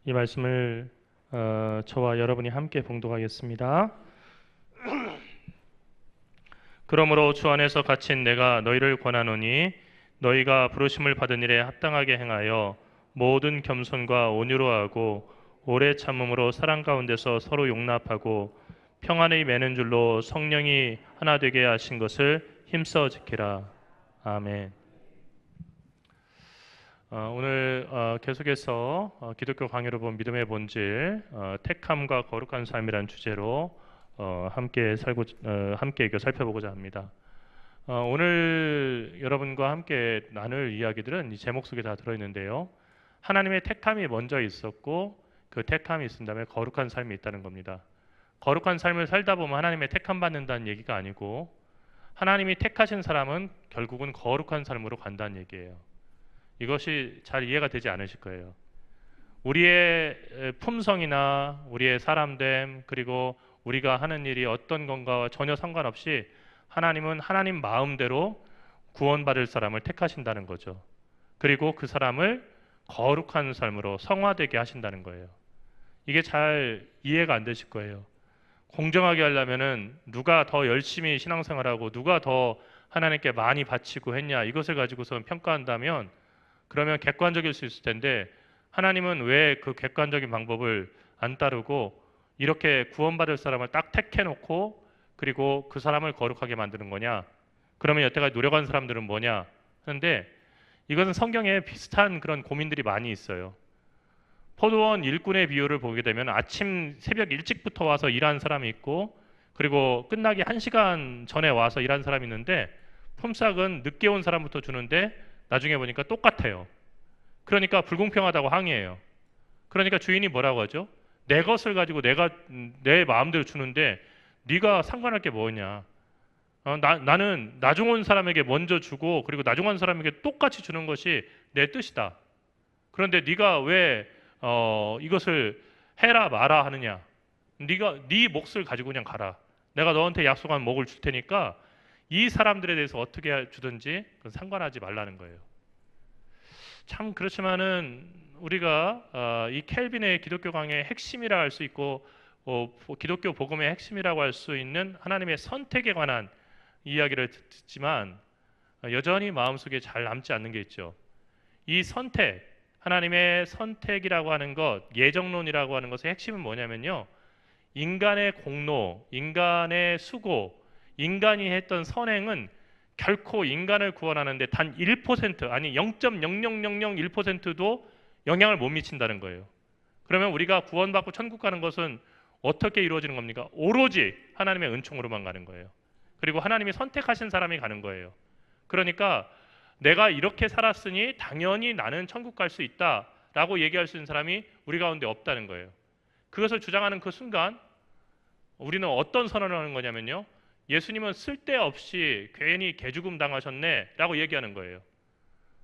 이 말씀을 저와 여러분이 함께 봉독하겠습니다. 그러므로 주 안에서 갇힌 내가 너희를 권하노니 너희가 부르심을 받은 일에 합당하게 행하여 모든 겸손과 온유로 하고 오래 참음으로 사랑 가운데서 서로 용납하고 평안의 매는 줄로 성령이 하나 되게 하신 것을 힘써 지키라. 아멘. 오늘 계속해서 기독교 강의로 본 믿음의 본질, 택함과 거룩한 삶이라는 주제로 함께 살펴보고자 합니다. 오늘 여러분과 함께 나눌 이야기들은 이 제목 속에 다 들어있는데요. 하나님의 택함이 먼저 있었고 그 택함이 있은 다음에 거룩한 삶이 있다는 겁니다. 거룩한 삶을 살다 보면 하나님의 택함 받는다는 얘기가 아니고 하나님이 택하신 사람은 결국은 거룩한 삶으로 간다는 얘기예요. 이것이 잘 이해가 되지 않으실 거예요. 우리의 품성이나 우리의 사람됨 그리고 우리가 하는 일이 어떤 건가와 전혀 상관없이 하나님은 하나님 마음대로 구원받을 사람을 택하신다는 거죠. 그리고 그 사람을 거룩한 삶으로 성화되게 하신다는 거예요. 이게 잘 이해가 안 되실 거예요. 공정하게 하려면은 누가 더 열심히 신앙생활하고 누가 더 하나님께 많이 바치고 했냐 이것을 가지고서 평가한다면 그러면 객관적일 수 있을 텐데 하나님은 왜 그 객관적인 방법을 안 따르고 이렇게 구원받을 사람을 딱 택해놓고 그리고 그 사람을 거룩하게 만드는 거냐? 그러면 여태까지 노력한 사람들은 뭐냐? 하는데 이것은 성경에 비슷한 그런 고민들이 많이 있어요. 포도원 일꾼의 비유를 보게 되면 아침 새벽 일찍부터 와서 일한 사람이 있고 그리고 끝나기 1시간 전에 와서 일한 사람이 있는데 품삯은 늦게 온 사람부터 주는데 나중에 보니까 똑같아요. 그러니까 불공평하다고 항의해요. 그러니까 주인이 뭐라고 하죠? 내 것을 가지고 내가 내 마음대로 주는데 네가 상관할 게 뭐냐? 나는 나중 온 사람에게 먼저 주고 그리고 나중 온 사람에게 똑같이 주는 것이 내 뜻이다. 그런데 네가 왜 이것을 해라 마라 하느냐? 네가 네 몫을 가지고 그냥 가라. 내가 너한테 약속한 몫을 줄 테니까 이 사람들에 대해서 어떻게 주든지 그건 상관하지 말라는 거예요. 참 그렇지만은 우리가 이 켈빈의 기독교 강의의 핵심이라 할 수 있고 기독교 복음의 핵심이라고 할 수 있는 하나님의 선택에 관한 이야기를 듣지만 여전히 마음속에 잘 남지 않는 게 있죠. 이 선택, 하나님의 선택이라고 하는 것, 예정론이라고 하는 것의 핵심은 뭐냐면요. 인간의 공로, 인간의 수고, 인간이 했던 선행은 결코 인간을 구원하는데 단 1% 아니 0.00001%도 영향을 못 미친다는 거예요. 그러면 우리가 구원받고 천국 가는 것은 어떻게 이루어지는 겁니까? 오로지 하나님의 은총으로만 가는 거예요. 그리고 하나님이 선택하신 사람이 가는 거예요. 그러니까 내가 이렇게 살았으니 당연히 나는 천국 갈 수 있다라고 얘기할 수 있는 사람이 우리 가운데 없다는 거예요. 그것을 주장하는 그 순간 우리는 어떤 선언을 하는 거냐면요. 예수님은 쓸데없이 괜히 개죽음 당하셨네 라고 얘기하는 거예요.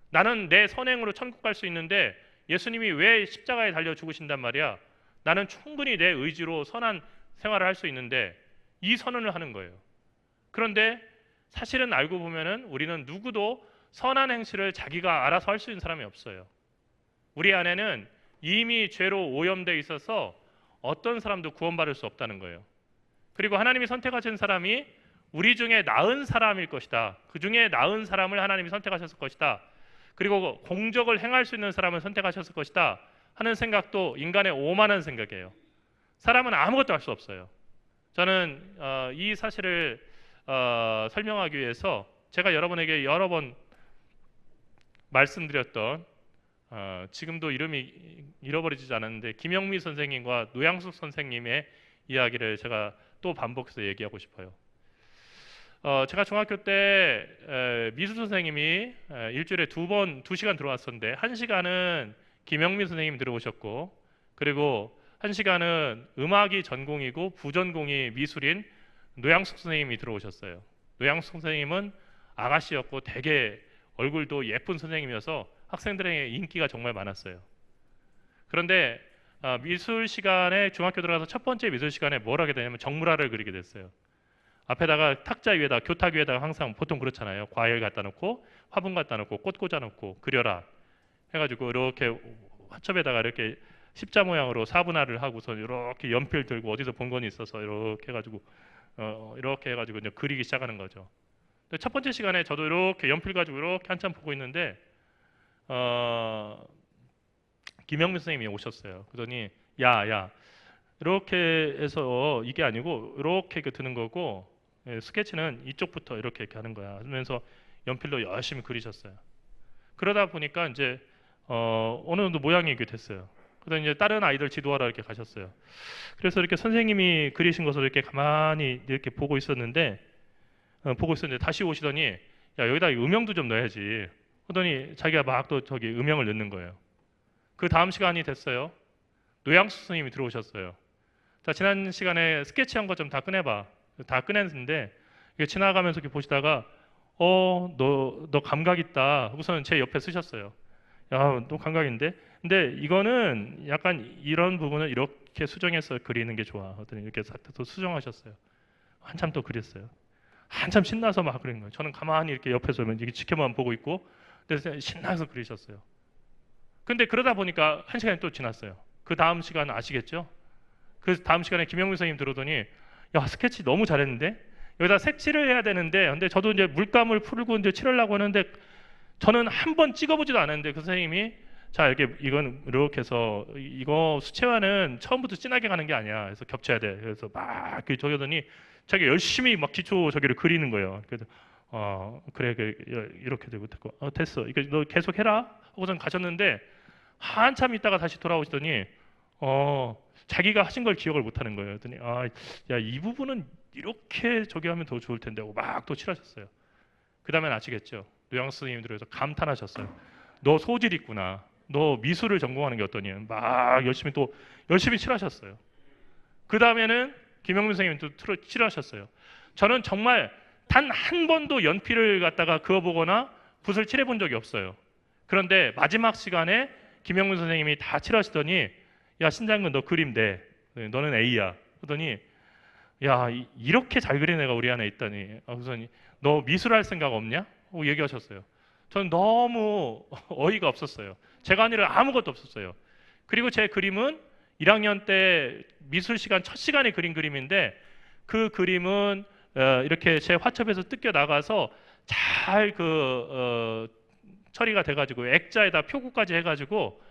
나는 내 선행으로 천국 갈 수 있는데 예수님이 왜 십자가에 달려 죽으신단 말이야. 나는 충분히 내 의지로 선한 생활을 할 수 있는데 이 선언을 하는 거예요. 그런데 사실은 알고 보면은 우리는 누구도 선한 행실을 자기가 알아서 할 수 있는 사람이 없어요. 우리 안에는 이미 죄로 오염되어 있어서 어떤 사람도 구원받을 수 없다는 거예요. 그리고 하나님이 선택하신 사람이 우리 중에 나은 사람일 것이다. 그 중에 나은 사람을 하나님이 선택하셨을 것이다. 그리고 공적을 행할 수 있는 사람을 선택하셨을 것이다 하는 생각도 인간의 오만한 생각이에요. 사람은 아무것도 할 수 없어요. 저는 이 사실을 설명하기 위해서 제가 여러분에게 여러 번 말씀드렸던 지금도 이름이 잃어버리지 않았는데 김영미 선생님과 노양숙 선생님의 이야기를 제가 또 반복해서 얘기하고 싶어요. 제가 중학교 때 미술 선생님이 일주일에 2시간 들어왔었는데 1시간은 김영미 선생님이 들어오셨고 그리고 1시간은 음악이 전공이고 부전공이 미술인 노양숙 선생님이 들어오셨어요. 노양숙 선생님은 아가씨였고 되게 얼굴도 예쁜 선생님이어서 학생들에게 인기가 정말 많았어요. 그런데 미술 시간에 중학교 들어가서 첫 번째 미술 시간에 뭘 하게 되냐면 정물화를 그리게 됐어요. 앞에다가 탁자 위에다 교탁 위에다가 항상 보통 그렇잖아요. 과일 갖다 놓고 화분 갖다 놓고 꽃 꽂아 놓고 그려라 해가지고 이렇게 화첩에다가 이렇게 십자 모양으로 사분할을 하고서 이렇게 연필 들고 어디서 본 건 있어서 이렇게 해가지고 이렇게 해가지고 이제 그리기 시작하는 거죠. 근데 첫 번째 시간에 저도 이렇게 연필 가지고 이렇게 한참 보고 있는데 김영민 선생님이 오셨어요. 그러더니 야 이렇게 해서 이게 아니고 이렇게 드는 거고 스케치는 이쪽부터 이렇게 하는 거야 하면서 연필로 열심히 그리셨어요. 그러다 보니까 이제 어느 정도 모양이 이렇게 됐어요. 그다음 이제 다른 아이들 지도하러 이렇게 가셨어요. 그래서 이렇게 선생님이 그리신 것을 이렇게 가만히 이렇게 보고 있었는데 다시 오시더니 야 여기다 음영도 좀 넣어야지. 그러더니 자기가 막 또 저기 음영을 넣는 거예요. 그 다음 시간이 됐어요. 노양수 선생님이 들어오셨어요. 자 지난 시간에 스케치한 거 좀 다 꺼내봐. 다 꺼냈는데 이게 지나가면서 이렇게 보시다가 너 감각 있다. 하고서는 제 옆에 쓰셨어요. 야, 너 감각인데? 근데 이거는 약간 이런 부분을 이렇게 수정해서 그리는 게 좋아. 그랬더니 이렇게 또 수정하셨어요. 한참 또 그렸어요. 한참 신나서 막 그린 거예요. 저는 가만히 이렇게 옆에서 이렇게 지켜만 보고 있고, 근데 신나서 그리셨어요. 근데 그러다 보니까 한 시간이 또 지났어요. 그 다음 시간 아시겠죠? 그 다음 시간에 김영민 선생님 들어오더니 야 스케치 너무 잘했는데 여기다 색칠을 해야 되는데 근데 저도 이제 물감을 풀고 이제 칠하려고 하는데 저는 한 번 찍어보지도 않았는데 그 선생님이 자 이건 이렇게 해서 이거 수채화는 처음부터 진하게 가는 게 아니야. 그래서 겹쳐야 돼. 그래서 막 저기 하더니 자기 열심히 막 기초 저기를 그리는 거예요. 그래서 그래 이렇게 되고 됐어. 이거 너 계속 해라 하고선 가셨는데 한참 있다가 다시 돌아오시더니 자기가 하신 걸 기억을 못 하는 거예요. 그랬더니 야 이 부분은 이렇게 저기 하면 더 좋을 텐데 하고 막 또 칠하셨어요. 그 다음엔 아시겠죠? 노양수 선생님들에서 감탄하셨어요. 너 소질 있구나. 너 미술을 전공하는 게 어떠니? 막 열심히 칠하셨어요. 그 다음에는 김영민 선생님도 칠하셨어요. 저는 정말 단 한 번도 연필을 갖다가 그어보거나 붓을 칠해본 적이 없어요. 그런데 마지막 시간에 김영민 선생님이 다 칠하시더니 야 신장군 너 그림 돼. 너는 A야. 그러더니 야 이렇게 잘 그리는 애가 우리 안에 있다니. 그래서 너 미술할 생각 없냐? 하고 얘기하셨어요. 저는 너무 어이가 없었어요. 제가 한 일은 아무것도 없었어요. 그리고 제 그림은 1학년 때 미술 시간 첫 시간에 그린 그림인데 그 그림은 이렇게 제 화첩에서 뜯겨 나가서 잘 처리가 돼가지고 액자에다 표구까지 해가지고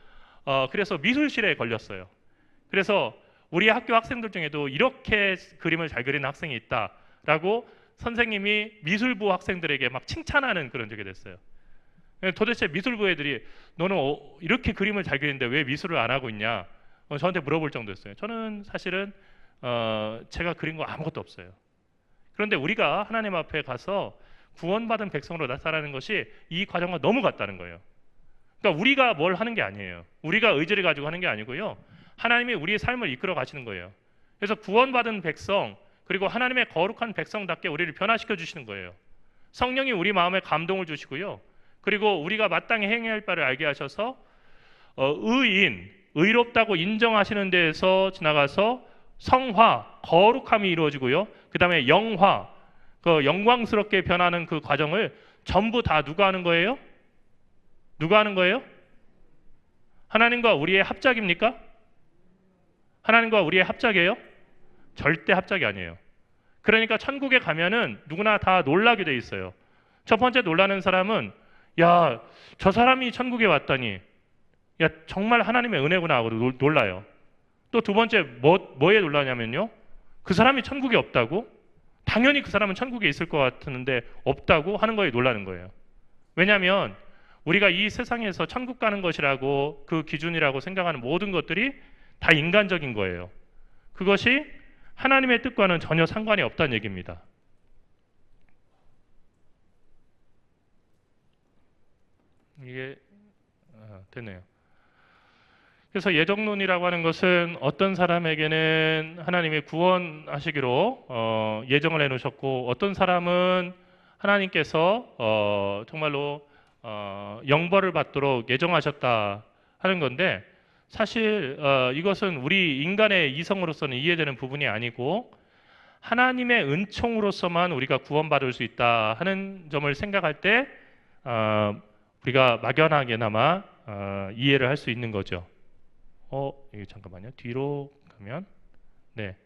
그래서 미술실에 걸렸어요. 그래서 우리 학교 학생들 중에도 이렇게 그림을 잘 그리는 학생이 있다라고 선생님이 미술부 학생들에게 막 칭찬하는 그런 적이 됐어요. 도대체 미술부 애들이 너는 이렇게 그림을 잘 그리는데 왜 미술을 안 하고 있냐? 저한테 물어볼 정도였어요. 저는 사실은 제가 그린 거 아무것도 없어요. 그런데 우리가 하나님 앞에 가서 구원받은 백성으로 나타나는 것이 이 과정과 너무 같다는 거예요. 그러니까 우리가 뭘 하는 게 아니에요. 우리가 의지를 가지고 하는 게 아니고요. 하나님이 우리의 삶을 이끌어 가시는 거예요. 그래서 구원받은 백성 그리고 하나님의 거룩한 백성답게 우리를 변화시켜 주시는 거예요. 성령이 우리 마음에 감동을 주시고요. 그리고 우리가 마땅히 행해야 할 바를 알게 하셔서 의롭다고 인정하시는 데에서 지나가서 성화, 거룩함이 이루어지고요. 그 다음에 영화, 그 영광스럽게 변하는 그 과정을 전부 다 누가 하는 거예요? 누가 하는 거예요? 하나님과 우리의 합작입니까? 하나님과 우리의 합작이에요? 절대 합작이 아니에요. 그러니까 천국에 가면은 누구나 다 놀라게 돼 있어요. 첫 번째 놀라는 사람은 야, 저 사람이 천국에 왔다니. 야, 정말 하나님의 은혜구나 하고 놀라요. 또 두 번째 뭐에 놀라냐면요. 그 사람이 천국에 없다고? 당연히 그 사람은 천국에 있을 것 같은데 없다고 하는 거에 놀라는 거예요. 왜냐하면 우리가 이 세상에서 천국 가는 것이라고 그 기준이라고 생각하는 모든 것들이 다 인간적인 거예요. 그것이 하나님의 뜻과는 전혀 상관이 없다는 얘기입니다. 이게 되네요. 그래서 예정론이라고 하는 것은 어떤 사람에게는 하나님이 구원하시기로 예정을 해놓으셨고 어떤 사람은 하나님께서 정말로 영벌을 받도록 예정하셨다 하는 건데 사실 이것은 우리 인간의 이성으로서는 이해되는 부분이 아니고 하나님의 은총으로서만 우리가 구원받을 수 있다 하는 점을 생각할 때 우리가 막연하게나마 이해를 할 수 있는 거죠. 여기 잠깐만요. 뒤로 가면 네.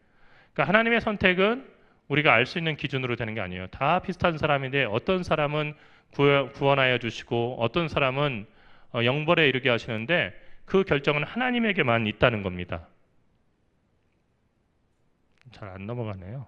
그러니까 하나님의 선택은 우리가 알 수 있는 기준으로 되는 게 아니에요. 다 비슷한 사람인데 어떤 사람은 구원하여 주시고 어떤 사람은 영벌에 이르게 하시는데 그 결정은 하나님에게만 있다는 겁니다. 잘 안 넘어가네요.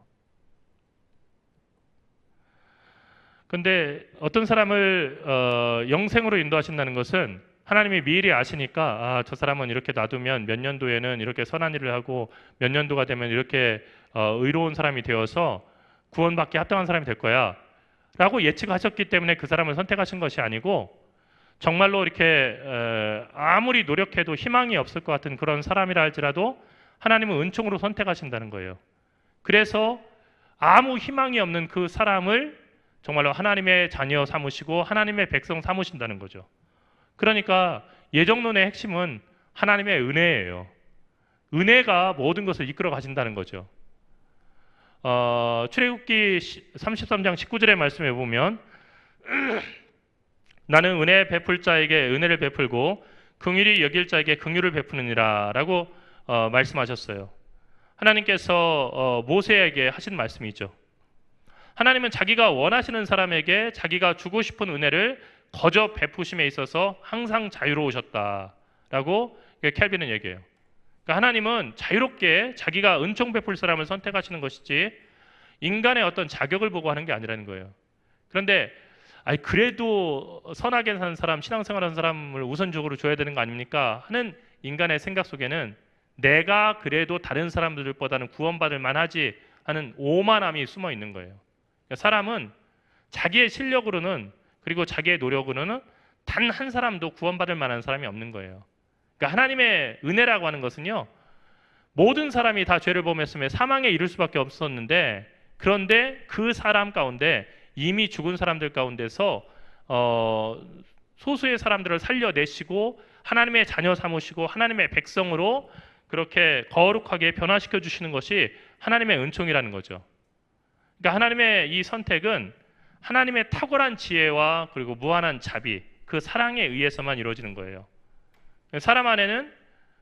근데 어떤 사람을 영생으로 인도하신다는 것은 하나님이 미리 아시니까 저 사람은 이렇게 놔두면 몇 년도에는 이렇게 선한 일을 하고 몇 년도가 되면 이렇게 의로운 사람이 되어서 구원받기 합당한 사람이 될 거야 라고 예측하셨기 때문에 그 사람을 선택하신 것이 아니고 정말로 이렇게 아무리 노력해도 희망이 없을 것 같은 그런 사람이라 할지라도 하나님은 은총으로 선택하신다는 거예요. 그래서 아무 희망이 없는 그 사람을 정말로 하나님의 자녀 삼으시고 하나님의 백성 삼으신다는 거죠. 그러니까 예정론의 핵심은 하나님의 은혜예요. 은혜가 모든 것을 이끌어 가신다는 거죠. 출애굽기 33장 19절의 말씀에 보면 나는 은혜 베풀 자에게 은혜를 베풀고 긍휼히 여길 자에게 긍휼을 베푸느니라 라고 말씀하셨어요. 하나님께서 모세에게 하신 말씀이죠. 하나님은 자기가 원하시는 사람에게 자기가 주고 싶은 은혜를 거저 베푸심에 있어서 항상 자유로우셨다라고 켈빈은 얘기해요. 그러니까 하나님은 자유롭게 자기가 은총 베풀 사람을 선택하시는 것이지 인간의 어떤 자격을 보고 하는 게 아니라는 거예요. 그런데 그래도 선하게 사는 사람, 신앙생활하는 사람을 우선적으로 줘야 되는 거 아닙니까? 하는 인간의 생각 속에는 내가 그래도 다른 사람들보다는 구원받을 만하지 하는 오만함이 숨어 있는 거예요. 그러니까 사람은 자기의 실력으로는 그리고 자기의 노력으로는 단 한 사람도 구원받을 만한 사람이 없는 거예요. 그러니까 하나님의 은혜라고 하는 것은요, 모든 사람이 다 죄를 범했으며 사망에 이를 수밖에 없었는데, 그런데 그 사람 가운데 이미 죽은 사람들 가운데서 소수의 사람들을 살려내시고 하나님의 자녀 삼으시고 하나님의 백성으로 그렇게 거룩하게 변화시켜 주시는 것이 하나님의 은총이라는 거죠. 그러니까 하나님의 이 선택은 하나님의 탁월한 지혜와 그리고 무한한 자비, 그 사랑에 의해서만 이루어지는 거예요. 사람 안에는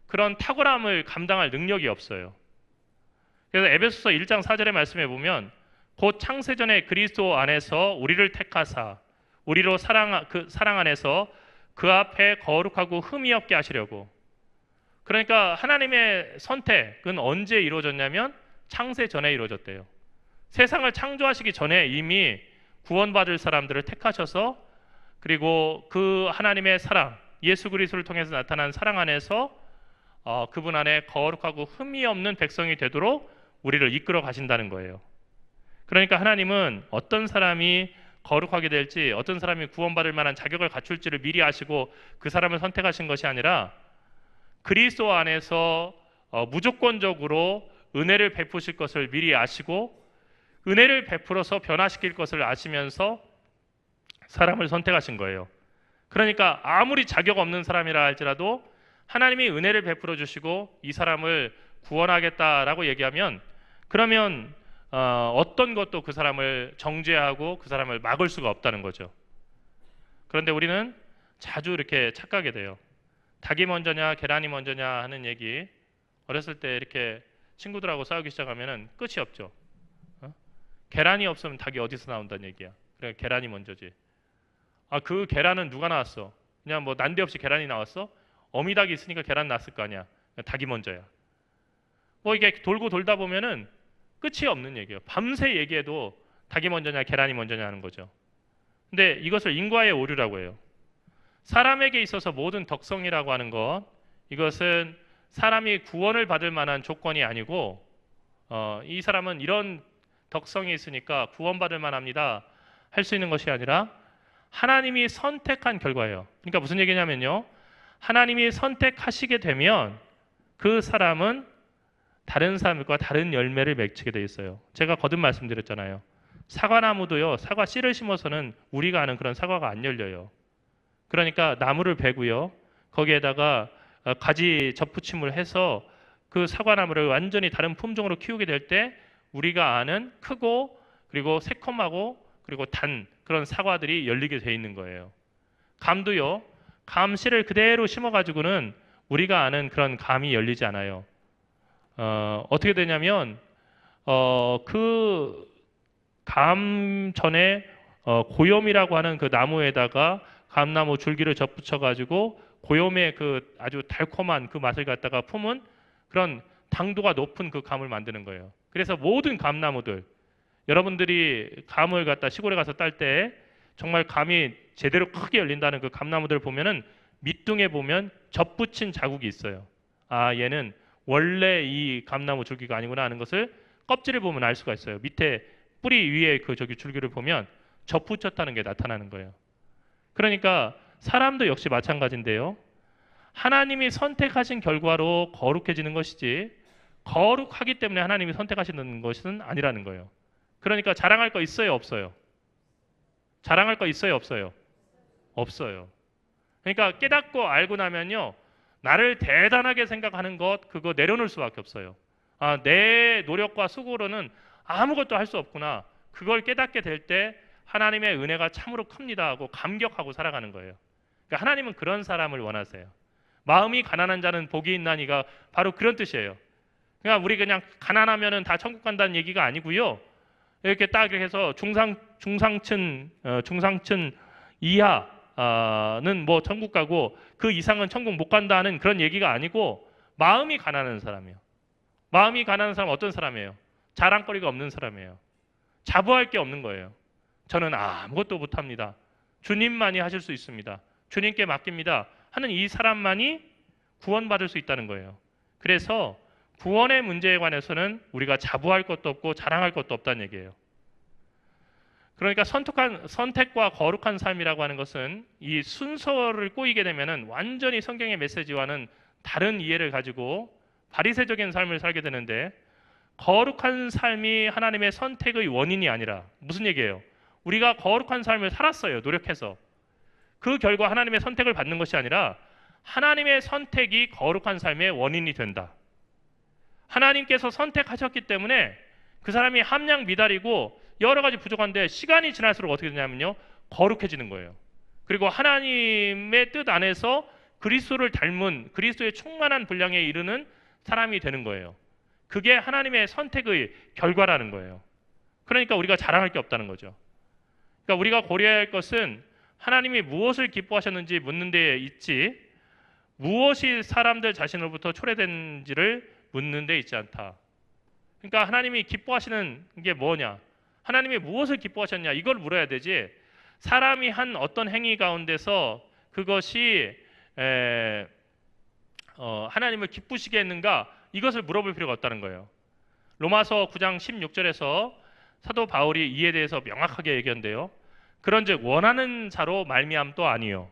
그런 탁월함을 감당할 능력이 없어요. 그래서 에베소서 1장 4절의 말씀에 보면 곧 창세전에 그리스도 안에서 우리를 택하사 우리로 사랑 안에서 그 앞에 거룩하고 흠이 없게 하시려고. 그러니까 하나님의 선택은 언제 이루어졌냐면 창세전에 이루어졌대요. 세상을 창조하시기 전에 이미 구원받을 사람들을 택하셔서 그리고 그 하나님의 사랑, 예수 그리스도를 통해서 나타난 사랑 안에서 그분 안에 거룩하고 흠이 없는 백성이 되도록 우리를 이끌어 가신다는 거예요. 그러니까 하나님은 어떤 사람이 거룩하게 될지, 어떤 사람이 구원받을 만한 자격을 갖출지를 미리 아시고 그 사람을 선택하신 것이 아니라 그리스도 안에서 무조건적으로 은혜를 베푸실 것을 미리 아시고 은혜를 베풀어서 변화시킬 것을 아시면서 사람을 선택하신 거예요. 그러니까 아무리 자격 없는 사람이라 할지라도 하나님이 은혜를 베풀어 주시고 이 사람을 구원하겠다라고 얘기하면 그러면 어떤 것도 그 사람을 정죄하고 그 사람을 막을 수가 없다는 거죠. 그런데 우리는 자주 이렇게 착각하게 돼요. 닭이 먼저냐 계란이 먼저냐 하는 얘기, 어렸을 때 이렇게 친구들하고 싸우기 시작하면 끝이 없죠. 계란이 없으면 닭이 어디서 나온다는 얘기야. 그러니까 계란이 먼저지. 그 계란은 누가 나왔어? 그냥 뭐 난데없이 계란이 나왔어? 어미닭이 있으니까 계란 났을 거 아니야. 닭이 먼저야. 뭐 이게 돌고 돌다 보면은 끝이 없는 얘기예요. 밤새 얘기해도 닭이 먼저냐 계란이 먼저냐 하는 거죠. 근데 이것을 인과의 오류라고 해요. 사람에게 있어서 모든 덕성이라고 하는 것, 이것은 사람이 구원을 받을 만한 조건이 아니고 이 사람은 이런 덕성이 있으니까 구원받을 만합니다 할 수 있는 것이 아니라 하나님이 선택한 결과예요. 그러니까 무슨 얘기냐면요, 하나님이 선택하시게 되면 그 사람은 다른 사람과 다른 열매를 맺게 돼 있어요. 제가 거듭 말씀드렸잖아요. 사과나무도요, 사과 씨를 심어서는 우리가 아는 그런 사과가 안 열려요. 그러니까 나무를 베고요, 거기에다가 가지 접붙임을 해서 그 사과나무를 완전히 다른 품종으로 키우게 될 때 우리가 아는 크고 그리고 새콤하고 그리고 단 그런 사과들이 열리게 돼 있는 거예요. 감도요, 감 씨를 그대로 심어가지고는 우리가 아는 그런 감이 열리지 않아요. 어떻게 되냐면 그 감 전에 고염이라고 하는 그 나무에다가 감나무 줄기를 접붙여 가지고 고염의 그 아주 달콤한 그 맛을 갖다가 품은 그런 당도가 높은 그 감을 만드는 거예요. 그래서 모든 감나무들, 여러분들이 감을 갖다 시골에 가서 딸 때 정말 감이 제대로 크게 열린다는 그 감나무들 보면은 밑둥에 보면 접붙인 자국이 있어요. 아, 얘는 원래 이 감나무 줄기가 아니구나 하는 것을 껍질을 보면 알 수가 있어요. 밑에 뿌리 위에 그 저기 줄기를 보면 접붙였다는 게 나타나는 거예요. 그러니까 사람도 역시 마찬가지인데요. 하나님이 선택하신 결과로 거룩해지는 것이지 거룩하기 때문에 하나님이 선택하시는 것은 아니라는 거예요. 그러니까 자랑할 거 있어요, 없어요? 자랑할 거 있어요, 없어요? 없어요. 그러니까 깨닫고 알고 나면요, 나를 대단하게 생각하는 것 그거 내려놓을 수밖에 없어요. 아, 내 노력과 수고로는 아무것도 할 수 없구나. 그걸 깨닫게 될 때 하나님의 은혜가 참으로 큽니다 하고 감격하고 살아가는 거예요. 그러니까 하나님은 그런 사람을 원하세요. 마음이 가난한 자는 복이 있나니가 바로 그런 뜻이에요. 그러니까 우리 그냥 가난하면은 다 천국 간다는 얘기가 아니고요. 이렇게 딱 해서 중상층 이하는 뭐 천국 가고 그 이상은 천국 못 간다는 그런 얘기가 아니고 마음이 가난한 사람이에요. 마음이 가난한 사람은 어떤 사람이에요? 자랑거리가 없는 사람이에요. 자부할 게 없는 거예요. 저는 아무것도 못합니다. 주님만이 하실 수 있습니다. 주님께 맡깁니다 하는 이 사람만이 구원받을 수 있다는 거예요. 그래서 구원의 문제에 관해서는 우리가 자부할 것도 없고 자랑할 것도 없다는 얘기예요. 그러니까 선택과 거룩한 삶이라고 하는 것은 이 순서를 꼬이게 되면은 완전히 성경의 메시지와는 다른 이해를 가지고 바리새적인 삶을 살게 되는데, 거룩한 삶이 하나님의 선택의 원인이 아니라, 무슨 얘기예요? 우리가 거룩한 삶을 살았어요. 노력해서. 그 결과 하나님의 선택을 받는 것이 아니라 하나님의 선택이 거룩한 삶의 원인이 된다. 하나님께서 선택하셨기 때문에 그 사람이 함량 미달이고 여러 가지 부족한데 시간이 지날수록 어떻게 되냐면요, 거룩해지는 거예요. 그리고 하나님의 뜻 안에서 그리스도를 닮은, 그리스도의 충만한 분량에 이르는 사람이 되는 거예요. 그게 하나님의 선택의 결과라는 거예요. 그러니까 우리가 자랑할 게 없다는 거죠. 그러니까 우리가 고려해야 할 것은 하나님이 무엇을 기뻐하셨는지 묻는 데 있지, 무엇이 사람들 자신으로부터 초래된지를 묻는 데 있지 않다. 그러니까 하나님이 기뻐하시는 게 뭐냐, 하나님이 무엇을 기뻐하셨냐, 이걸 물어야 되지, 사람이 한 어떤 행위 가운데서 그것이 하나님을 기쁘시게 했는가, 이것을 물어볼 필요가 없다는 거예요. 로마서 9장 16절에서 사도 바울이 이에 대해서 명확하게 얘기한대요. 그런즉 원하는 자로 말미암도 아니요,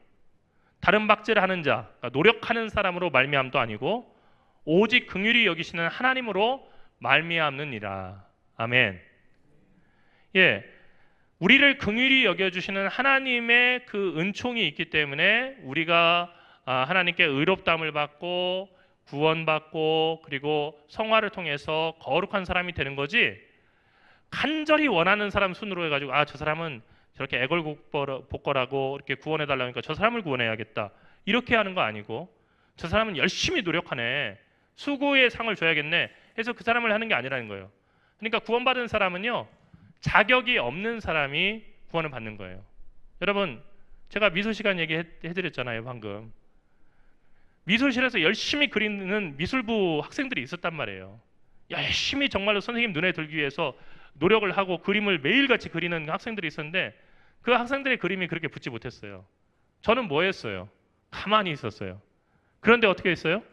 다른 박제를 하는 자, 그러니까 노력하는 사람으로 말미암도 아니고 오직 긍휼히 여기시는 하나님으로 말미암느니라. 아멘. 예, 우리를 긍휼히 여겨주시는 하나님의 그 은총이 있기 때문에 우리가 하나님께 의롭다함을 받고 구원받고 그리고 성화를 통해서 거룩한 사람이 되는 거지, 간절히 원하는 사람 순으로 해가지고 저 사람은 저렇게 애걸복걸하고 이렇게 구원해달라니까 저 사람을 구원해야겠다 이렇게 하는 거 아니고, 저 사람은 열심히 노력하네, 수고의 상을 줘야겠네 해서 그 사람을 하는 게 아니라는 거예요. 그러니까 구원받은 사람은요, 자격이 없는 사람이 구원을 받는 거예요. 여러분, 제가 미술 시간 얘기해드렸잖아요 방금. 미술실에서 열심히 그리는 미술부 학생들이 있었단 말이에요. 열심히 정말로 선생님 눈에 들기 위해서 노력을 하고 그림을 매일같이 그리는 학생들이 있었는데 그 학생들의 그림이 그렇게 붙지 못했어요. 저는 뭐 했어요? 가만히 있었어요. 그런데 어떻게 했어요?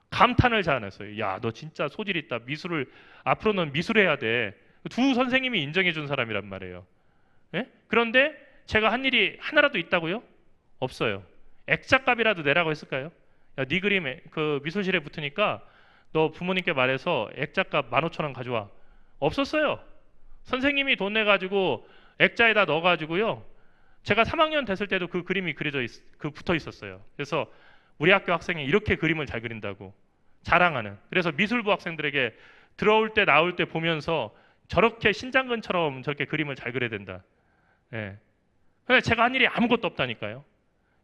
감탄을 자아냈어요. 야, 너 진짜 소질 있다. 미술을 앞으로는 미술해야 돼. 두 선생님이 인정해 준 사람이란 말이에요. 예? 그런데 제가 한 일이 하나라도 있다고요? 없어요. 액자값이라도 내라고 했을까요? 야, 네 그림 그 미술실에 붙으니까 너 부모님께 말해서 액자값 15,000원 가져와. 없었어요. 선생님이 돈 내가지고 액자에다 넣어가지고요, 제가 3학년 됐을 때도 그 그림이 붙어 있었어요. 그래서 우리 학교 학생이 이렇게 그림을 잘 그린다고 자랑하는, 그래서 미술부 학생들에게 들어올 때 나올 때 보면서 저렇게 신장근처럼 저렇게 그림을 잘 그려야 된다. 예. 근데 제가 한 일이 아무것도 없다니까요.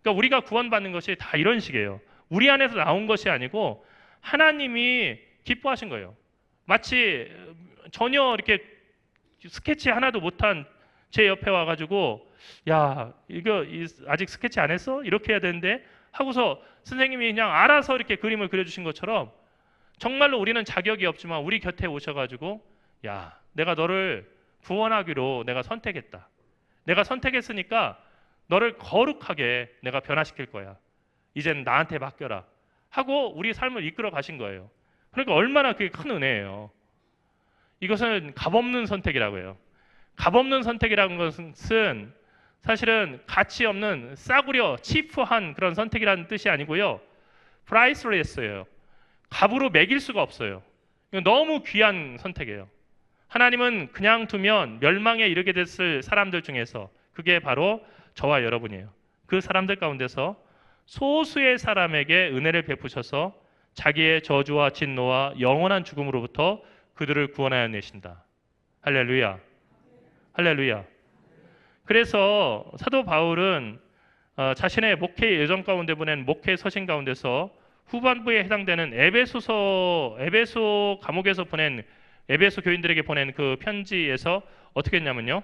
그러니까 우리가 구원받는 것이 다 이런 식이에요. 우리 안에서 나온 것이 아니고 하나님이 기뻐하신 거예요. 마치 전혀 이렇게 스케치 하나도 못한 제 옆에 와가지고 야 이거 아직 스케치 안 했어? 이렇게 해야 되는데 하고서 선생님이 그냥 알아서 이렇게 그림을 그려주신 것처럼 정말로 우리는 자격이 없지만 우리 곁에 오셔가지고 야 내가 너를 구원하기로 내가 선택했다. 내가 선택했으니까 너를 거룩하게 내가 변화시킬 거야. 이제는 나한테 맡겨라 하고 우리 삶을 이끌어 가신 거예요. 그러니까 얼마나 그게 큰 은혜예요. 이것은 값없는 선택이라고 해요. 값없는 선택이라는 것은 사실은 가치 없는 싸구려 치프한 그런 선택이라는 뜻이 아니고요. priceless예요. 값으로 매길 수가 없어요. 너무 귀한 선택이에요. 하나님은 그냥 두면 멸망에 이르게 됐을 사람들 중에서 그게 바로 저와 여러분이에요. 그 사람들 가운데서 소수의 사람에게 은혜를 베푸셔서 자기의 저주와 진노와 영원한 죽음으로부터 그들을 구원하여 내신다. 할렐루야. 할렐루야. 그래서 사도 바울은 자신의 목회 예정 가운데 보낸 목회 서신 가운데서 후반부에 해당되는 에베소 감옥에서 보낸 에베소 교인들에게 보낸 그 편지에서 어떻게 했냐면요.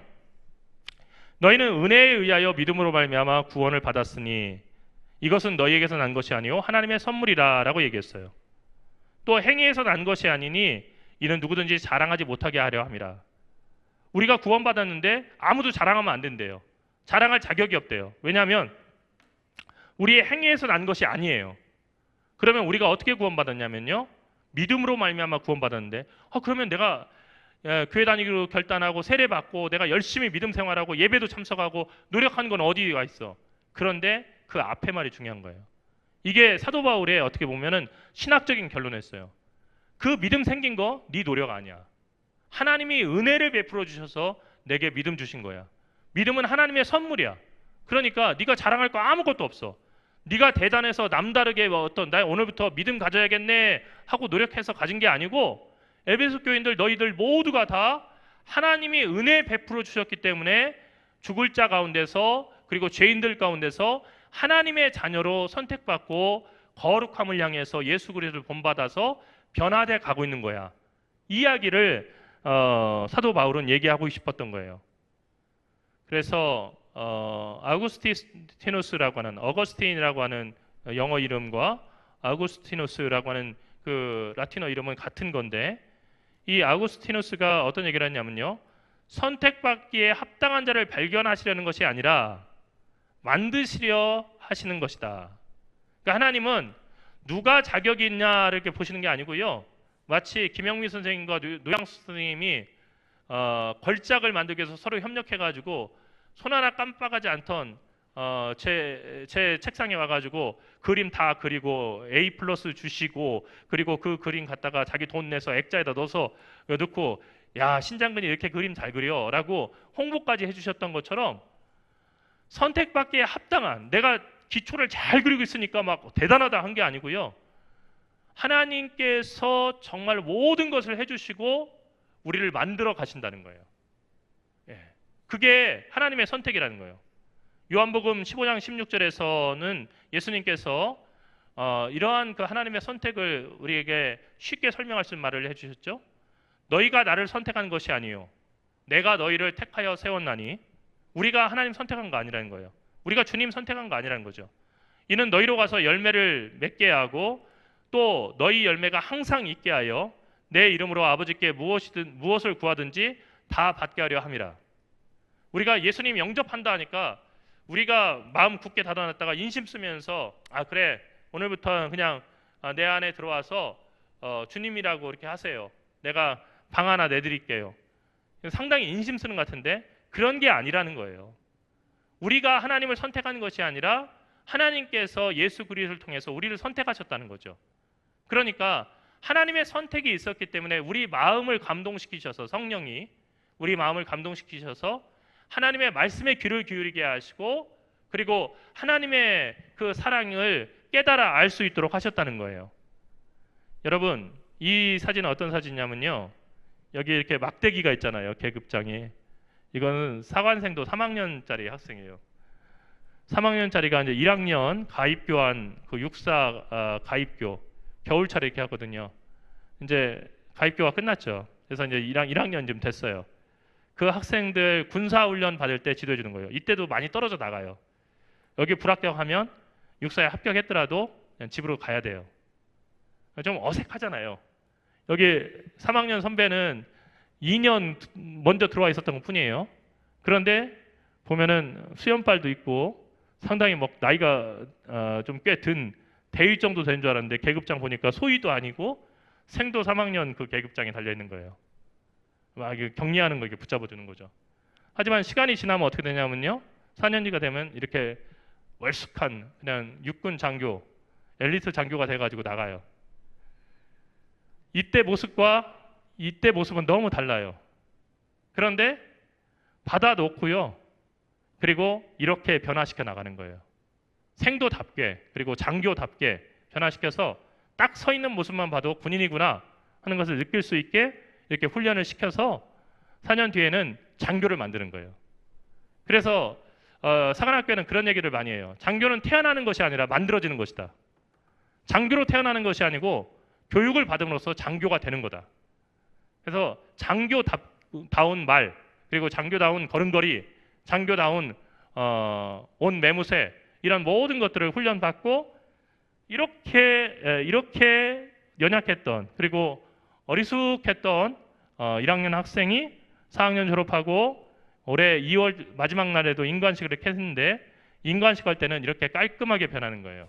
너희는 은혜에 의하여 믿음으로 말미암아 구원을 받았으니 이것은 너희에게서 난 것이 아니요 하나님의 선물이라라고 얘기했어요. 또 행위에서 난 것이 아니니 이는 누구든지 자랑하지 못하게 하려 함이라. 우리가 구원받았는데 아무도 자랑하면 안 된대요. 자랑할 자격이 없대요. 왜냐하면 우리의 행위에서 난 것이 아니에요. 그러면 우리가 어떻게 구원받았냐면요. 믿음으로 말미암아 구원받았는데 그러면 내가 교회 다니기로 결단하고 세례받고 내가 열심히 믿음 생활하고 예배도 참석하고 노력한 건 어디가 있어. 그런데 그 앞에 말이 중요한 거예요. 이게 사도 바울의 어떻게 보면은 신학적인 결론이었어요. 그 믿음 생긴 거 네 노력 아니야. 하나님이 은혜를 베풀어 주셔서 내게 믿음 주신 거야. 믿음은 하나님의 선물이야. 그러니까 네가 자랑할 거 아무것도 없어. 네가 대단해서 남다르게 나 오늘부터 믿음 가져야겠네 하고 노력해서 가진 게 아니고 에베소 교인들 너희들 모두가 다 하나님이 은혜 베풀어 주셨기 때문에 죽을 자 가운데서 그리고 죄인들 가운데서 하나님의 자녀로 선택받고 거룩함을 향해서 예수 그리스도를 본받아서 변화돼 가고 있는 거야. 이 이야기를 사도 바울은 얘기하고 싶었던 거예요. 그래서 아우구스티누스라고 하는 어거스틴이라고 하는 영어 이름과 아우구스티누스라고 하는 그 라틴어 이름은 같은 건데 이 아우구스티누스가 어떤 얘기를 했냐면요. 선택받기에 합당한 자를 발견하시려는 것이 아니라 만드시려 하시는 것이다. 그러니까 하나님은 누가 자격이 있냐를 이렇게 보시는 게 아니고요. 마치 김영미 선생님과 노양수 선생님이 걸작을 만들기 위해서 서로 협력해가지고 손 하나 깜빡하지 않던 제 책상에 와가지고 그림 다 그리고 A 플러스 주시고 그리고 그 그림 갖다가 자기 돈 내서 액자에다 넣어서 넣고 야 신장근이 이렇게 그림 잘 그려 라고 홍보까지 해주셨던 것처럼 선택받기에 합당한 내가 기초를 잘 그리고 있으니까 막 대단하다 한 게 아니고요. 하나님께서 정말 모든 것을 해주시고 우리를 만들어 가신다는 거예요. 그게 하나님의 선택이라는 거예요. 요한복음 15장 16절에서는 예수님께서 이러한 그 하나님의 선택을 우리에게 쉽게 설명할 수 있는 말을 해주셨죠. 너희가 나를 선택한 것이 아니요 내가 너희를 택하여 세웠나니 우리가 하나님 선택한 거 아니라는 거예요. 우리가 주님 선택한 거 아니라는 거죠. 이는 너희로 가서 열매를 맺게 하고 또 너희 열매가 항상 있게 하여 내 이름으로 아버지께 무엇을 구하든지 다 받게 하려 함이라. 우리가 예수님 영접한다 하니까 우리가 마음 굳게 닫아놨다가 인심 쓰면서 그래 오늘부터 그냥 내 안에 들어와서 주님이라고 이렇게 하세요. 내가 방 하나 내드릴게요. 상당히 인심 쓰는 것 같은데 그런 게 아니라는 거예요. 우리가 하나님을 선택하는 것이 아니라 하나님께서 예수 그리스도를 통해서 우리를 선택하셨다는 거죠. 그러니까 하나님의 선택이 있었기 때문에 우리 마음을 감동시키셔서 성령이 우리 마음을 감동시키셔서 하나님의 말씀에 귀를 기울이게 하시고 그리고 하나님의 그 사랑을 깨달아 알 수 있도록 하셨다는 거예요. 여러분 이 사진은 어떤 사진이냐면요. 여기 이렇게 막대기가 있잖아요. 계급장에. 이거는 사관생도 3학년짜리 학생이에요. 3학년짜리가 이제 1학년 가입교한 그 육사 가입교 겨울철에 이렇게 하거든요. 이제 가입교가 끝났죠. 그래서 이제 1학년쯤 됐어요. 그 학생들 군사훈련 받을 때 지도해 주는 거예요. 이때도 많이 떨어져 나가요. 여기 불합격하면 육사에 합격했더라도 그냥 집으로 가야 돼요. 좀 어색하잖아요. 여기 3학년 선배는 2년 먼저 들어와 있었던 것 뿐이에요. 그런데 보면은 수염발도 있고 상당히 막 나이가 좀 꽤 든 대위 정도 된 줄 알았는데 계급장 보니까 소위도 아니고 생도 3학년 그 계급장에 달려 있는 거예요. 막 격리하는 거 이렇게 붙잡아 주는 거죠. 하지만 시간이 지나면 어떻게 되냐면요. 4년지가 되면 이렇게 월숙한 그냥 육군 장교, 엘리트 장교가 돼가지고 나가요. 이때 모습과 이때 모습은 너무 달라요. 그런데 받아놓고요. 그리고 이렇게 변화시켜 나가는 거예요. 생도답게 그리고 장교답게 변화시켜서 딱 서 있는 모습만 봐도 군인이구나 하는 것을 느낄 수 있게 이렇게 훈련을 시켜서 4년 뒤에는 장교를 만드는 거예요. 그래서 사관학교에는 그런 얘기를 많이 해요. 장교는 태어나는 것이 아니라 만들어지는 것이다. 장교로 태어나는 것이 아니고 교육을 받음으로써 장교가 되는 거다. 그래서 장교다운 말 그리고 장교다운 걸음걸이 장교다운 옷 매무새 이런 모든 것들을 훈련받고 이렇게 연약했던 그리고 어리숙했던 1학년 학생이 4학년 졸업하고 올해 2월 마지막 날에도 인관식을 이렇게 했는데 인관식 할 때는 이렇게 깔끔하게 변하는 거예요.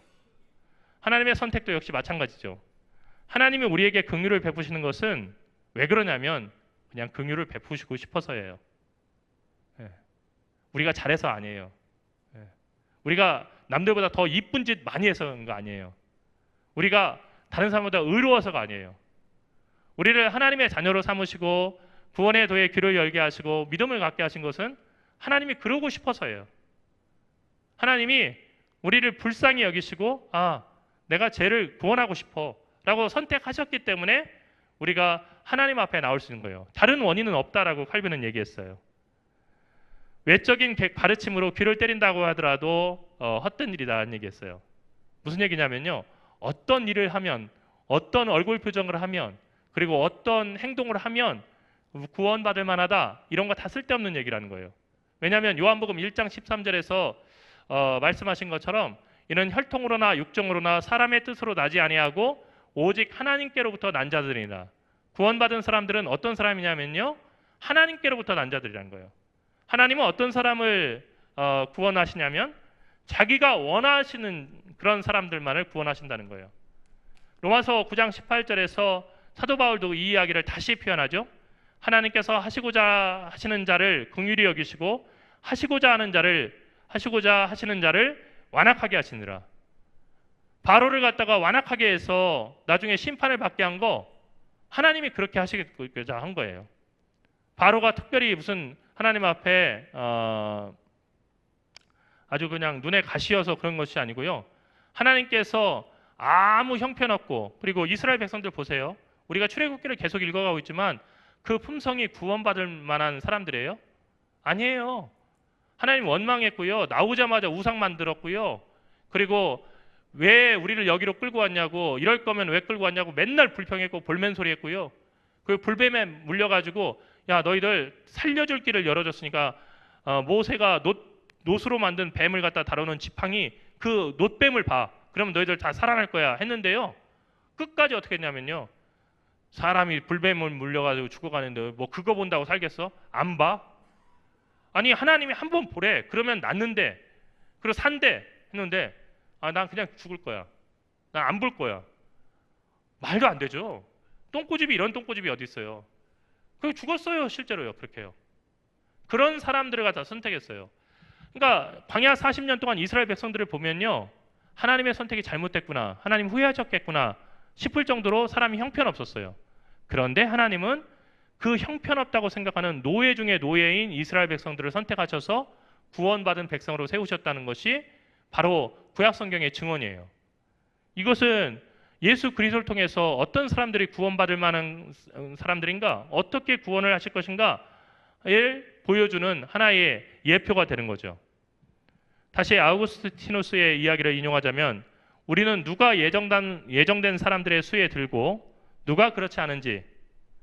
하나님의 선택도 역시 마찬가지죠. 하나님이 우리에게 긍휼을 베푸시는 것은 왜 그러냐면 그냥 긍휼을 베푸시고 싶어서예요. 우리가 잘해서 아니에요. 우리가 남들보다 더 이쁜 짓 많이 해서 그런 거 아니에요. 우리가 다른 사람보다 의로워서가 아니에요. 우리를 하나님의 자녀로 삼으시고 구원의 도에 귀를 열게 하시고 믿음을 갖게 하신 것은 하나님이 그러고 싶어서예요. 하나님이 우리를 불쌍히 여기시고 내가 쟤를 구원하고 싶어 라고 선택하셨기 때문에 우리가 하나님 앞에 나올 수 있는 거예요. 다른 원인은 없다라고 칼빈은 얘기했어요. 외적인 가르침으로 귀를 때린다고 하더라도 헛된 일이다는 얘기했어요. 무슨 얘기냐면요. 어떤 일을 하면 어떤 얼굴 표정을 하면 그리고 어떤 행동을 하면 구원받을 만하다 이런 거 다 쓸데없는 얘기라는 거예요. 왜냐하면 요한복음 1장 13절에서 말씀하신 것처럼 이는 혈통으로나 육정으로나 사람의 뜻으로 나지 아니하고 오직 하나님께로부터 난 자들이라. 구원받은 사람들은 어떤 사람이냐면요. 하나님께로부터 난 자들이라는 거예요. 하나님은 어떤 사람을 구원하시냐면 자기가 원하시는 그런 사람들만을 구원하신다는 거예요. 로마서 9장 18절에서 사도 바울도 이 이야기를 다시 표현하죠. 하나님께서 하시고자 하시는 자를 긍휼히 여기시고 하시고자 하시는 자를 완악하게 하시느라. 바로를 갖다가 완악하게 해서 나중에 심판을 받게 한 거 하나님이 그렇게 하시고자 한 거예요. 바로가 특별히 무슨 하나님 앞에 아주 그냥 눈에 가시여서 그런 것이 아니고요. 하나님께서 아무 형편없고 그리고 이스라엘 백성들 보세요. 우리가 출애굽기를 계속 읽어가고 있지만 그 품성이 구원받을 만한 사람들이에요? 아니에요. 하나님 원망했고요. 나오자마자 우상 만들었고요. 그리고 왜 우리를 여기로 끌고 왔냐고 이럴 거면 왜 끌고 왔냐고 맨날 불평했고 볼멘소리 했고요. 그 불뱀에 물려가지고 야 너희들 살려줄 길을 열어줬으니까 모세가 놋으로 만든 뱀을 갖다 다루는 지팡이 그 놋뱀을 봐. 그러면 너희들 다 살아날 거야 했는데요. 끝까지 어떻게 했냐면요. 사람이 불뱀을 물려가지고 죽어가는데 뭐 그거 본다고 살겠어? 안 봐? 아니 하나님이 한번 보래. 그러면 낫는데 그리고 산대 했는데 난 그냥 죽을 거야. 난 안 볼 거야. 말도 안 되죠. 똥꼬집이 이런 똥꼬집이 어디 있어요. 그 죽었어요. 실제로요. 그렇게요. 그런 사람들을 갖다 선택했어요. 그러니까 광야 40년 동안 이스라엘 백성들을 보면요. 하나님의 선택이 잘못됐구나. 하나님 후회하셨겠구나 싶을 정도로 사람이 형편없었어요. 그런데 하나님은 그 형편없다고 생각하는 노예 중에 노예인 이스라엘 백성들을 선택하셔서 구원받은 백성으로 세우셨다는 것이 바로 구약 성경의 증언이에요. 이것은 예수 그리스도를 통해서 어떤 사람들이 구원받을 만한 사람들인가, 어떻게 구원을 하실 것인가를 보여주는 하나의 예표가 되는 거죠. 다시 아우구스티누스의 이야기를 인용하자면 우리는 누가 예정된 사람들의 수에 들고 누가 그렇지 않은지,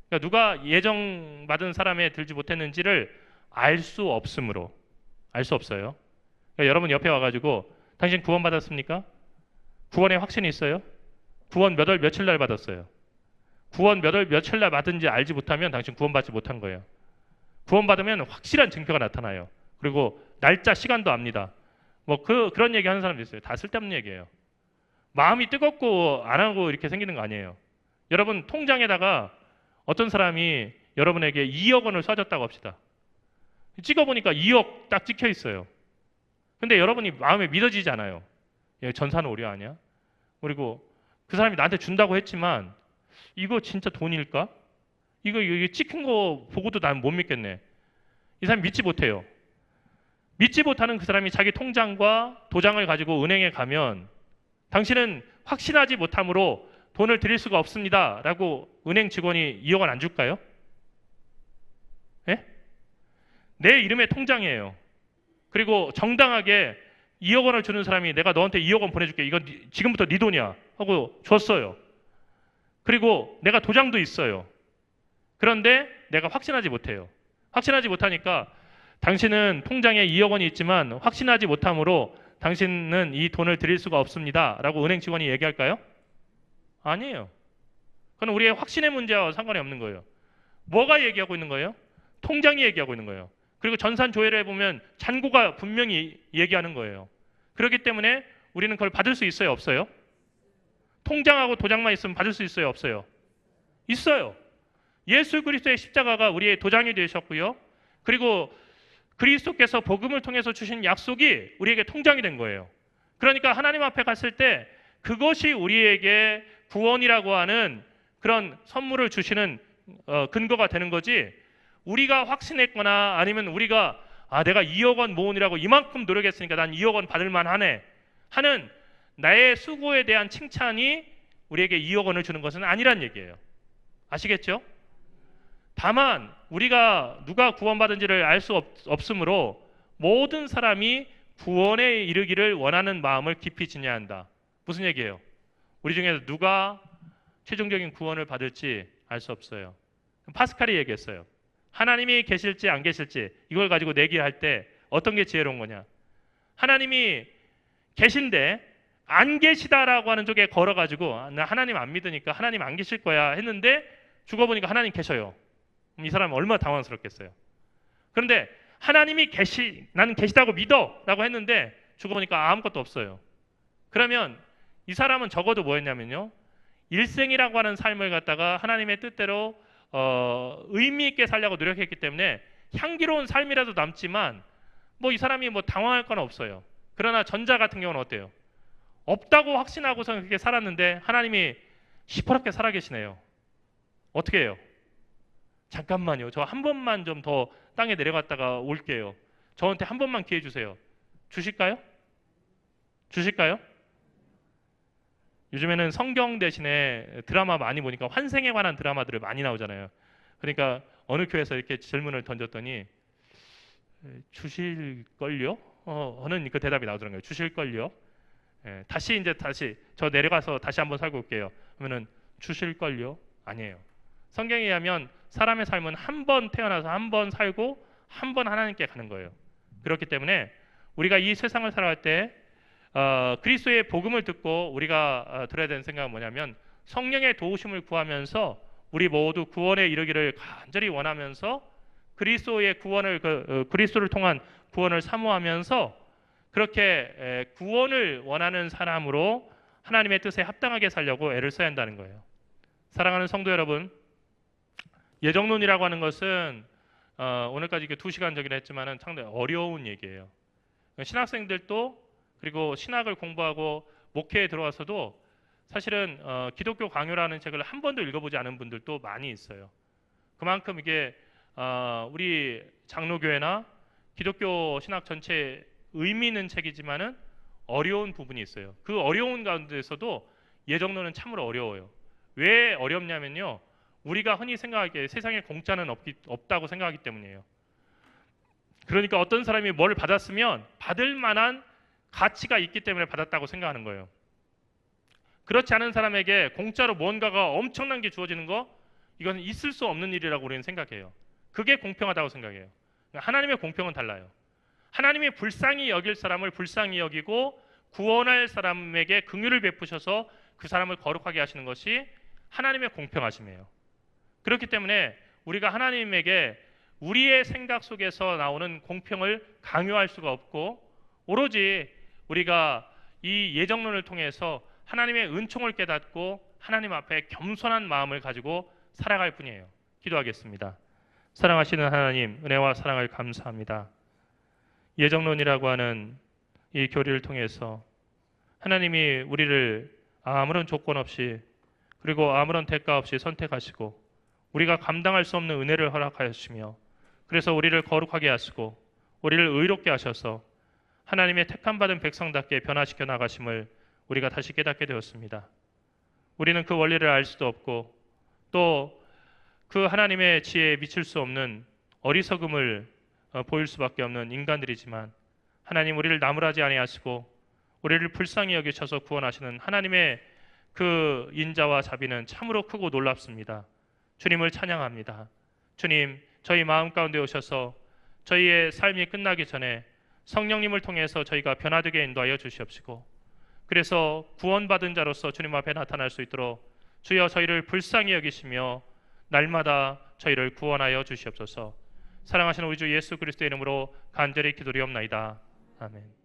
그러니까 누가 예정받은 사람에 들지 못했는지를 알 수 없으므로, 알 수 없어요. 그러니까 여러분 옆에 와가지고 당신 구원 받았습니까? 구원에 확신이 있어요? 구원 몇 월 며칠 날 받았어요? 구원 몇 월 며칠 날 받은지 알지 못하면 당신 구원받지 못한 거예요. 구원받으면 확실한 증표가 나타나요. 그리고 날짜, 시간도 압니다. 뭐 그런 얘기 하는 사람도 있어요. 다 쓸데없는 얘기예요. 마음이 뜨겁고 안 하고 이렇게 생기는 거 아니에요. 여러분 통장에다가 어떤 사람이 여러분에게 2억 원을 쏴줬다고 합시다. 찍어보니까 2억 딱 찍혀 있어요. 근데 여러분이 마음에 믿어지지 않아요. 얘 전산 오류 아니야? 그리고 그 사람이 나한테 준다고 했지만 이거 진짜 돈일까? 이거 찍힌 거 보고도 난 못 믿겠네. 이 사람 믿지 못해요. 믿지 못하는 그 사람이 자기 통장과 도장을 가지고 은행에 가면 당신은 확신하지 못함으로 돈을 드릴 수가 없습니다 라고 은행 직원이 2억 원 안 줄까요? 예? 내 이름의 통장이에요. 그리고 정당하게 2억 원을 주는 사람이 내가 너한테 2억 원 보내줄게. 이건 지금부터 네 돈이야 하고 줬어요. 그리고 내가 도장도 있어요. 그런데 내가 확신하지 못해요. 확신하지 못하니까 당신은 통장에 2억 원이 있지만 확신하지 못함으로 당신은 이 돈을 드릴 수가 없습니다 라고 은행 직원이 얘기할까요? 아니에요. 그건 우리의 확신의 문제와 상관이 없는 거예요. 뭐가 얘기하고 있는 거예요? 통장이 얘기하고 있는 거예요. 그리고 전산조회를 해보면 잔고가 분명히 얘기하는 거예요. 그렇기 때문에 우리는 그걸 받을 수 있어요? 없어요? 통장하고 도장만 있으면 받을 수 있어요? 없어요? 있어요. 예수 그리스도의 십자가가 우리의 도장이 되셨고요. 그리고 그리스도께서 복음을 통해서 주신 약속이 우리에게 통장이 된 거예요. 그러니까 하나님 앞에 갔을 때 그것이 우리에게 구원이라고 하는 그런 선물을 주시는 근거가 되는 거지, 우리가 확신했거나 아니면 우리가 내가 2억 원 모으느라고 이만큼 노력했으니까 난 2억 원 받을 만하네 하는 나의 수고에 대한 칭찬이 우리에게 2억 원을 주는 것은 아니란 얘기예요. 아시겠죠? 다만 우리가 누가 구원받은지를 알 수 없으므로 모든 사람이 구원에 이르기를 원하는 마음을 깊이 지녀야 한다. 무슨 얘기예요? 우리 중에서 누가 최종적인 구원을 받을지 알 수 없어요. 파스칼이 얘기했어요. 하나님이 계실지 안 계실지 이걸 가지고 내기할 때 어떤 게 지혜로운 거냐? 하나님이 계신데 안 계시다라고 하는 쪽에 걸어가지고 나 하나님 안 믿으니까 하나님 안 계실 거야 했는데 죽어보니까 하나님 계셔요. 이 사람은 얼마나 당황스럽겠어요. 그런데 하나님이 나는 계시다고 믿어 라고 했는데 죽어보니까 아무것도 없어요. 그러면 이 사람은 적어도 뭐였냐면요, 일생이라고 하는 삶을 갖다가 하나님의 뜻대로 의미 있게 살려고 노력했기 때문에 향기로운 삶이라도 남지만 뭐 이 사람이 뭐 당황할 건 없어요. 그러나 전자 같은 경우는 어때요? 없다고 확신하고서 그렇게 살았는데 하나님이 시퍼렇게 살아계시네요. 어떻게 해요? 잠깐만요. 저 한 번만 좀 더 땅에 내려갔다가 올게요. 저한테 한 번만 기회 주세요. 주실까요? 주실까요? 요즘에는 성경 대신에 드라마 많이 보니까 환생에 관한 드라마들을 많이 나오잖아요. 그러니까 어느 교회에서 이렇게 질문을 던졌더니 주실걸요? 하는 그 대답이 나오더라고요. 주실걸요? 다시 저 내려가서 다시 한번 살고 올게요. 그러면은 주실걸요? 아니에요. 성경에 의하면 사람의 삶은 한 번 태어나서 한 번 살고 한 번 하나님께 가는 거예요. 그렇기 때문에 우리가 이 세상을 살아갈 때 그리스도의 복음을 듣고 우리가 들어야 되는 생각은 뭐냐면 성령의 도우심을 구하면서 우리 모두 구원에 이르기를 간절히 원하면서 그리스도의 구원을 그리스도를 통한 구원을 사모하면서 그렇게 구원을 원하는 사람으로 하나님의 뜻에 합당하게 살려고 애를 써야 한다는 거예요. 사랑하는 성도 여러분, 예정론이라고 하는 것은 오늘까지 2시간 저기를 했지만은 상당히 어려운 얘기예요. 신학생들도 그리고 신학을 공부하고 목회에 들어와서도 사실은 기독교 강요라는 책을 한 번도 읽어보지 않은 분들도 많이 있어요. 그만큼 이게 우리 장로교회나 기독교 신학 전체에 의미 있는 책이지만은 어려운 부분이 있어요. 그 어려운 가운데서도 예정론은 참으로 어려워요. 왜 어렵냐면요, 우리가 흔히 생각하기에 세상에 공짜는 없다고 생각하기 때문이에요. 그러니까 어떤 사람이 뭘 받았으면 받을 만한 가치가 있기 때문에 받았다고 생각하는 거예요. 그렇지 않은 사람에게 공짜로 뭔가가 엄청난 게 주어지는 거, 이건 있을 수 없는 일이라고 우리는 생각해요. 그게 공평하다고 생각해요. 하나님의 공평은 달라요. 하나님이 불쌍히 여길 사람을 불쌍히 여기고 구원할 사람에게 긍휼을 베푸셔서 그 사람을 거룩하게 하시는 것이 하나님의 공평하심이에요. 그렇기 때문에 우리가 하나님에게 우리의 생각 속에서 나오는 공평을 강요할 수가 없고, 오로지 우리가 이 예정론을 통해서 하나님의 은총을 깨닫고 하나님 앞에 겸손한 마음을 가지고 살아갈 뿐이에요. 기도하겠습니다. 사랑하시는 하나님, 은혜와 사랑을 감사합니다. 예정론이라고 하는 이 교리를 통해서 하나님이 우리를 아무런 조건 없이 그리고 아무런 대가 없이 선택하시고 우리가 감당할 수 없는 은혜를 허락하시며, 그래서 우리를 거룩하게 하시고 우리를 의롭게 하셔서 하나님의 택함받은 백성답게 변화시켜 나가심을 우리가 다시 깨닫게 되었습니다. 우리는 그 원리를 알 수도 없고 또 그 하나님의 지혜에 미칠 수 없는 어리석음을 보일 수밖에 없는 인간들이지만, 하나님 우리를 나무라지 아니하시고 우리를 불쌍히 여기셔서 구원하시는 하나님의 그 인자와 자비는 참으로 크고 놀랍습니다. 주님을 찬양합니다. 주님, 저희 마음 가운데 오셔서 저희의 삶이 끝나기 전에 성령님을 통해서 저희가 변화되게 인도하여 주시옵시고, 그래서 구원받은 자로서 주님 앞에 나타날 수 있도록 주여 저희를 불쌍히 여기시며 날마다 저희를 구원하여 주시옵소서. 사랑하시는 우리 주 예수 그리스도의 이름으로 간절히 기도드리옵나이다. 아멘.